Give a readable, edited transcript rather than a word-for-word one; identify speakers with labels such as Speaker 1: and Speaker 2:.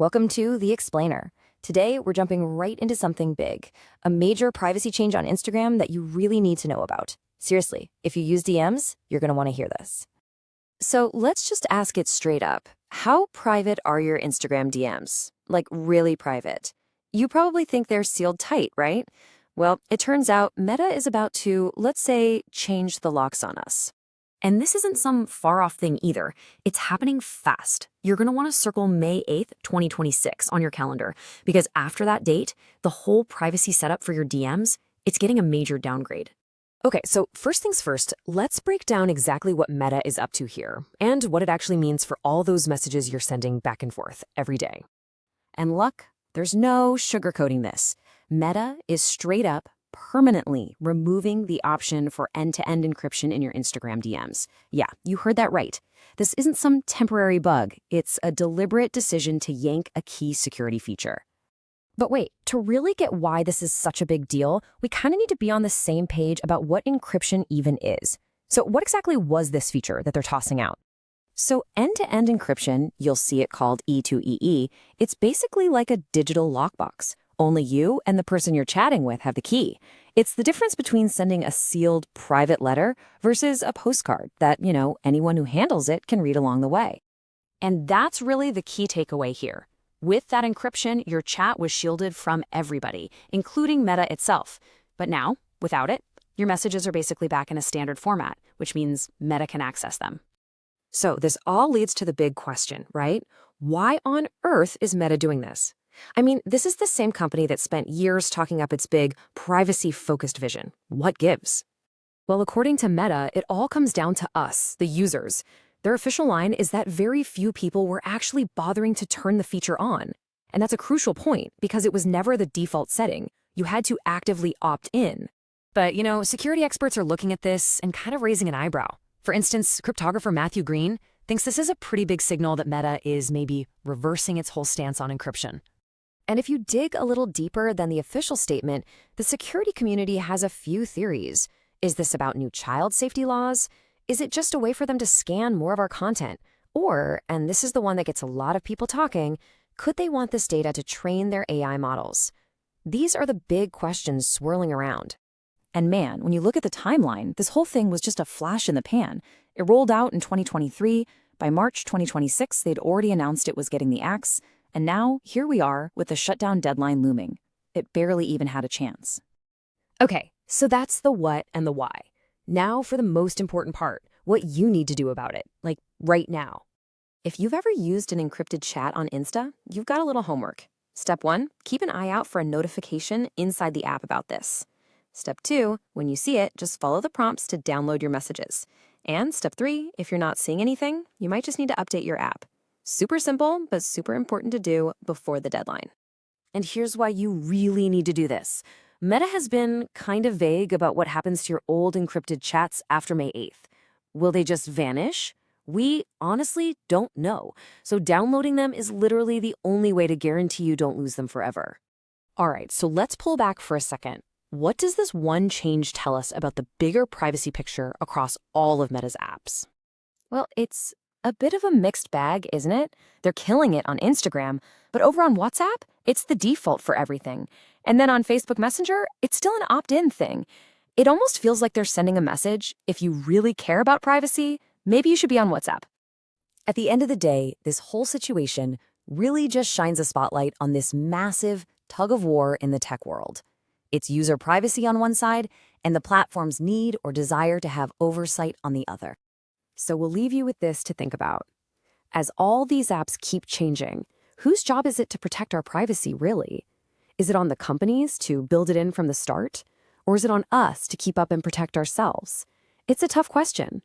Speaker 1: Welcome to The Explainer. Today, we're jumping right into something big, a major privacy change on Instagram that you really need to know about. Seriously, if you use DMs, you're going to want to hear this. So let's just ask it straight up. How private are your Instagram DMs? Like really private? You probably think they're sealed tight, right? Well, it turns out Meta is about to, let's say, change the locks on us. And this isn't some far-off thing either. It's happening fast. You're going to want to circle May 8th, 2026 on your calendar, because after that date, the whole privacy setup for your DMs, it's getting a major downgrade. Okay, so first things first, let's break down exactly what Meta is up to here and what it actually means for all those messages you're sending back and forth every day. And look, there's no sugarcoating this. Meta is straight up permanently removing the option for end-to-end encryption in your Instagram DMs. Yeah, you heard that right. This isn't some temporary bug. It's a deliberate decision to yank a key security feature. But wait, to really get why this is such a big deal, we kind of need to be on the same page about what encryption even is. So what exactly was this feature that they're tossing out? So end-to-end encryption, you'll see it called E2EE, it's basically like a digital lockbox. Only you and the person you're chatting with have the key. It's the difference between sending a sealed private letter versus a postcard that, anyone who handles it can read along the way. And that's really the key takeaway here. With that encryption, your chat was shielded from everybody, including Meta itself. But now, without it, your messages are basically back in a standard format, which means Meta can access them. So this all leads to the big question, right? Why on earth is Meta doing this? I mean, this is the same company that spent years talking up its big, privacy-focused vision. What gives? Well, according to Meta, it all comes down to us, the users. Their official line is that very few people were actually bothering to turn the feature on. And that's a crucial point, because it was never the default setting. You had to actively opt in. But, security experts are looking at this and kind of raising an eyebrow. For instance, cryptographer Matthew Green thinks this is a pretty big signal that Meta is maybe reversing its whole stance on encryption. And if you dig a little deeper than the official statement, the security community has a few theories. Is this about new child safety laws? Is it just a way for them to scan more of our content? Or, and this is the one that gets a lot of people talking, could they want this data to train their AI models? These are the big questions swirling around. And man, when you look at the timeline, this whole thing was just a flash in the pan. It rolled out in 2023. By March 2026, they'd already announced it was getting the axe. And now, here we are with the shutdown deadline looming. It barely even had a chance. Okay, so that's the what and the why. Now for the most important part, what you need to do about it, like right now. If you've ever used an encrypted chat on Insta, you've got a little homework. Step 1, keep an eye out for a notification inside the app about this. Step 2, when you see it, just follow the prompts to download your messages. And step 3, if you're not seeing anything, you might just need to update your app. Super simple, but super important to do before the deadline. And here's why you really need to do this. Meta has been kind of vague about what happens to your old encrypted chats after May 8th. Will they just vanish? We honestly don't know. So downloading them is literally the only way to guarantee you don't lose them forever. All right, so let's pull back for a second. What does this one change tell us about the bigger privacy picture across all of Meta's apps? Well, it's a bit of a mixed bag, isn't it? They're killing it on Instagram, but over on WhatsApp, it's the default for everything. And then on Facebook Messenger, it's still an opt-in thing. It almost feels like they're sending a message. If you really care about privacy, maybe you should be on WhatsApp. At the end of the day, this whole situation really just shines a spotlight on this massive tug of war in the tech world. It's user privacy on one side and the platform's need or desire to have oversight on the other. So we'll leave you with this to think about. As all these apps keep changing, whose job is it to protect our privacy, really? Is it on the companies to build it in from the start? Or is it on us to keep up and protect ourselves? It's a tough question,